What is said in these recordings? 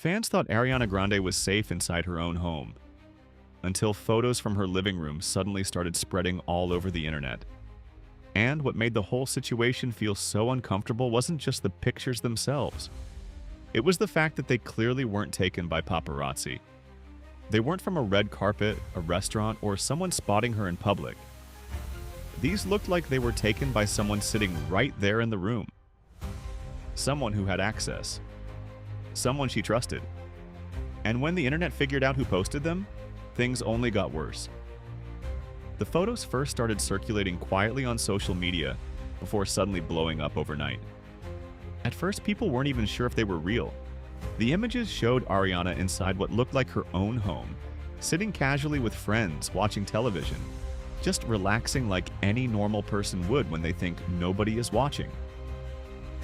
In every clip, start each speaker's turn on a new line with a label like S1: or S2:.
S1: Fans thought Ariana Grande was safe inside her own home, until photos from her living room suddenly started spreading all over the internet. And what made the whole situation feel so uncomfortable wasn't just the pictures themselves. It was the fact that they clearly weren't taken by paparazzi. They weren't from a red carpet, a restaurant, or someone spotting her in public. These looked like they were taken by someone sitting right there in the room. Someone who had access. Someone she trusted. And when the internet figured out who posted them, things only got worse. The photos first started circulating quietly on social media before suddenly blowing up overnight. At first, people weren't even sure if they were real. The images showed Ariana inside what looked like her own home, sitting casually with friends, watching television, just relaxing like any normal person would when they think nobody is watching.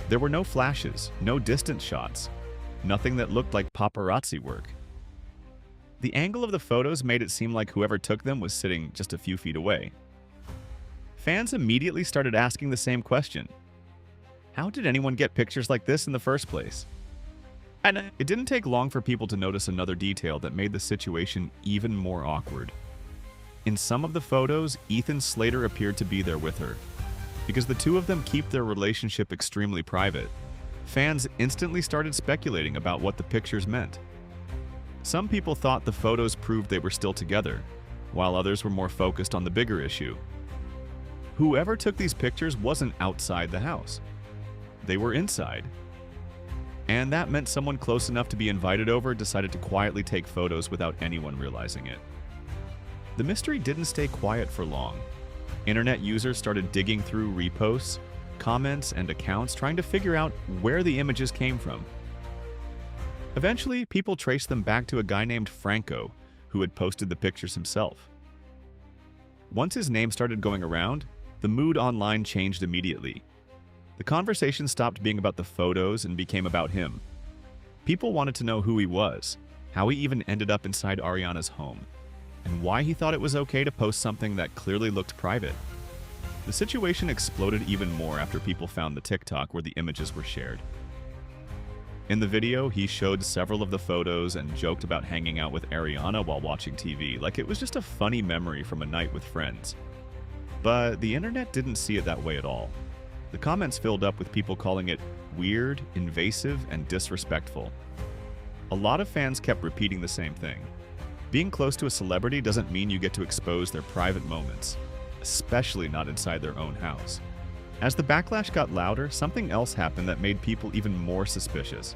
S1: There were no flashes, no distance shots, nothing that looked like paparazzi work. The angle of the photos made it seem like whoever took them was sitting just a few feet away. Fans immediately started asking the same question. How did anyone get pictures like this in the first place? And it didn't take long for people to notice another detail that made the situation even more awkward. In some of the photos, Ethan Slater appeared to be there with her. Because the two of them keep their relationship extremely private, fans instantly started speculating about what the pictures meant. Some people thought the photos proved they were still together, while others were more focused on the bigger issue. Whoever took these pictures wasn't outside the house. They were inside. And that meant someone close enough to be invited over decided to quietly take photos without anyone realizing it. The mystery didn't stay quiet for long. Internet users started digging through reposts, comments, and accounts trying to figure out where the images came from. Eventually, people traced them back to a guy named Franco, who had posted the pictures himself. Once his name started going around, the mood online changed immediately. The conversation stopped being about the photos and became about him. People wanted to know who he was, how he even ended up inside Ariana's home, and why he thought it was okay to post something that clearly looked private. The situation exploded even more after people found the TikTok where the images were shared. In the video, he showed several of the photos and joked about hanging out with Ariana while watching TV, like it was just a funny memory from a night with friends. But the internet didn't see it that way at all. The comments filled up with people calling it weird, invasive, and disrespectful. A lot of fans kept repeating the same thing. Being close to a celebrity doesn't mean you get to expose their private moments, especially not inside their own house. As the backlash got louder, something else happened that made people even more suspicious.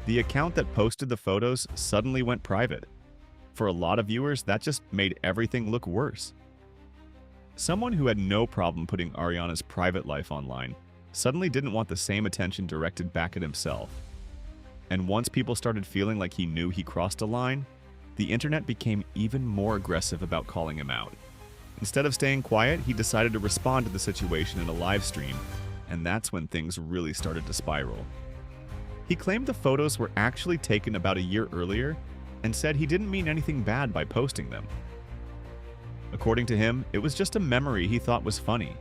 S1: The account that posted the photos suddenly went private. For a lot of viewers, that just made everything look worse. Someone who had no problem putting Ariana's private life online suddenly didn't want the same attention directed back at himself. And once people started feeling like he knew he crossed a line, the internet became even more aggressive about calling him out. Instead of staying quiet, he decided to respond to the situation in a live stream, and that's when things really started to spiral. He claimed the photos were actually taken about a year earlier and said he didn't mean anything bad by posting them. According to him, it was just a memory he thought was funny,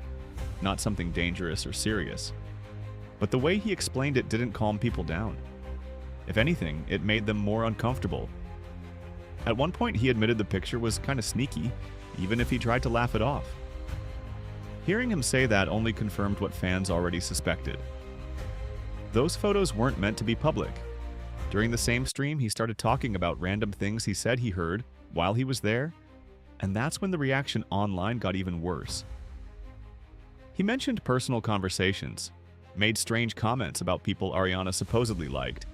S1: not something dangerous or serious. But the way he explained it didn't calm people down. If anything, it made them more uncomfortable. At one point, he admitted the picture was kind of sneaky, even if he tried to laugh it off. Hearing him say that only confirmed what fans already suspected. Those photos weren't meant to be public. During the same stream, he started talking about random things he said he heard while he was there, and that's when the reaction online got even worse. He mentioned personal conversations, made strange comments about people Ariana supposedly liked,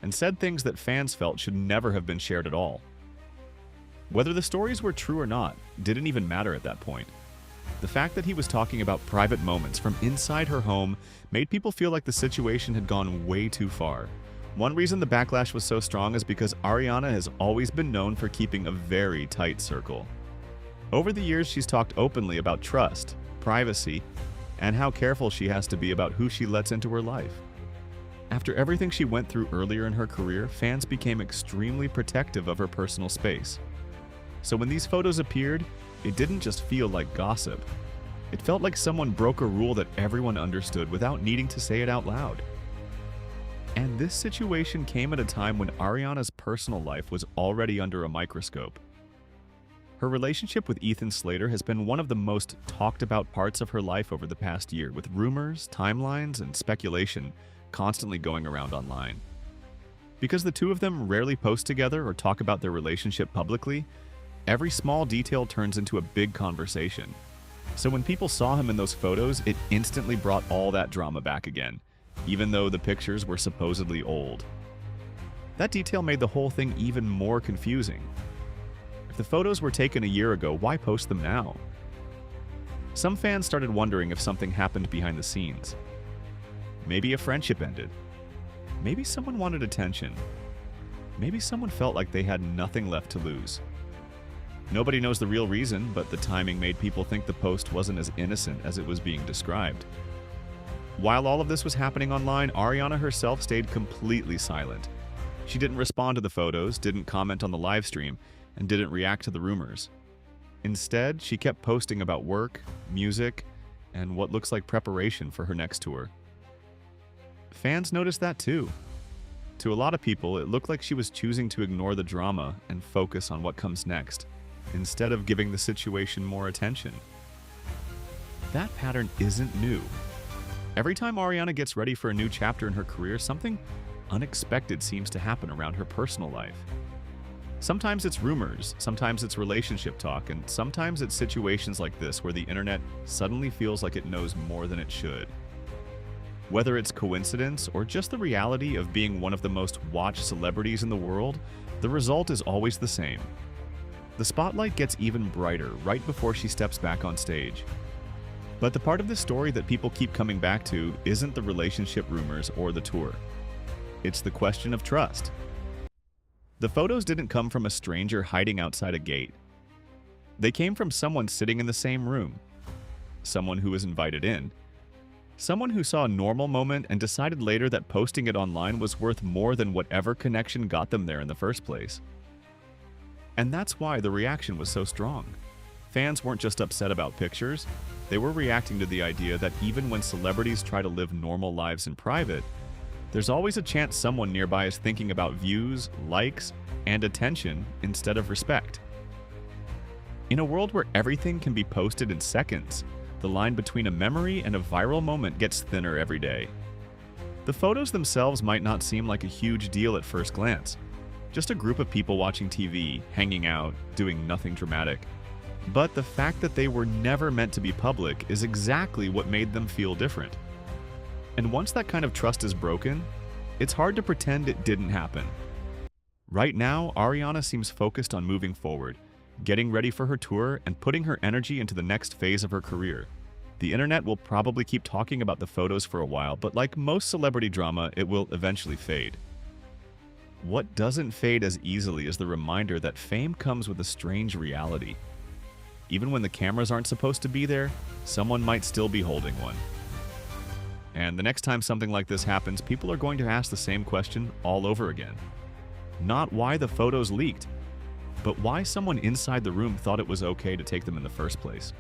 S1: and said things that fans felt should never have been shared at all. Whether the stories were true or not didn't even matter at that point. The fact that he was talking about private moments from inside her home made people feel like the situation had gone way too far. One reason the backlash was so strong is because Ariana has always been known for keeping a very tight circle. Over the years, she's talked openly about trust, privacy, and how careful she has to be about who she lets into her life. After everything she went through earlier in her career, fans became extremely protective of her personal space. So when these photos appeared, it didn't just feel like gossip. It felt like someone broke a rule that everyone understood without needing to say it out loud. And this situation came at a time when Ariana's personal life was already under a microscope. Her relationship with Ethan Slater has been one of the most talked about parts of her life over the past year, with rumors, timelines, and speculation constantly going around online. Because the two of them rarely post together or talk about their relationship publicly, every small detail turns into a big conversation. So when people saw him in those photos, it instantly brought all that drama back again, even though the pictures were supposedly old. That detail made the whole thing even more confusing. If the photos were taken a year ago, why post them now? Some fans started wondering if something happened behind the scenes. Maybe a friendship ended. Maybe someone wanted attention. Maybe someone felt like they had nothing left to lose. Nobody knows the real reason, but the timing made people think the post wasn't as innocent as it was being described. While all of this was happening online, Ariana herself stayed completely silent. She didn't respond to the photos, didn't comment on the live stream, and didn't react to the rumors. Instead, she kept posting about work, music, and what looks like preparation for her next tour. Fans noticed that too. To a lot of people, it looked like she was choosing to ignore the drama and focus on what comes next, instead of giving the situation more attention. That pattern isn't new. Every time Ariana gets ready for a new chapter in her career, something unexpected seems to happen around her personal life. Sometimes it's rumors, sometimes it's relationship talk, and sometimes it's situations like this where the internet suddenly feels like it knows more than it should. Whether it's coincidence or just the reality of being one of the most watched celebrities in the world, the result is always the same. The spotlight gets even brighter right before she steps back on stage. But the part of the story that people keep coming back to isn't the relationship rumors or the tour. It's the question of trust. The photos didn't come from a stranger hiding outside a gate. They came from someone sitting in the same room, someone who was invited in, someone who saw a normal moment and decided later that posting it online was worth more than whatever connection got them there in the first place. And that's why the reaction was so strong. Fans weren't just upset about pictures, they were reacting to the idea that even when celebrities try to live normal lives in private, there's always a chance someone nearby is thinking about views, likes, and attention instead of respect. In a world where everything can be posted in seconds, the line between a memory and a viral moment gets thinner every day. The photos themselves might not seem like a huge deal at first glance. Just a group of people watching TV, hanging out, doing nothing dramatic. But the fact that they were never meant to be public is exactly what made them feel different. And once that kind of trust is broken, it's hard to pretend it didn't happen. Right now, Ariana seems focused on moving forward, getting ready for her tour, and putting her energy into the next phase of her career. The internet will probably keep talking about the photos for a while, but like most celebrity drama, it will eventually fade. What doesn't fade as easily is the reminder that fame comes with a strange reality. Even when the cameras aren't supposed to be there, someone might still be holding one. And the next time something like this happens, people are going to ask the same question all over again. Not why the photos leaked, but why someone inside the room thought it was okay to take them in the first place.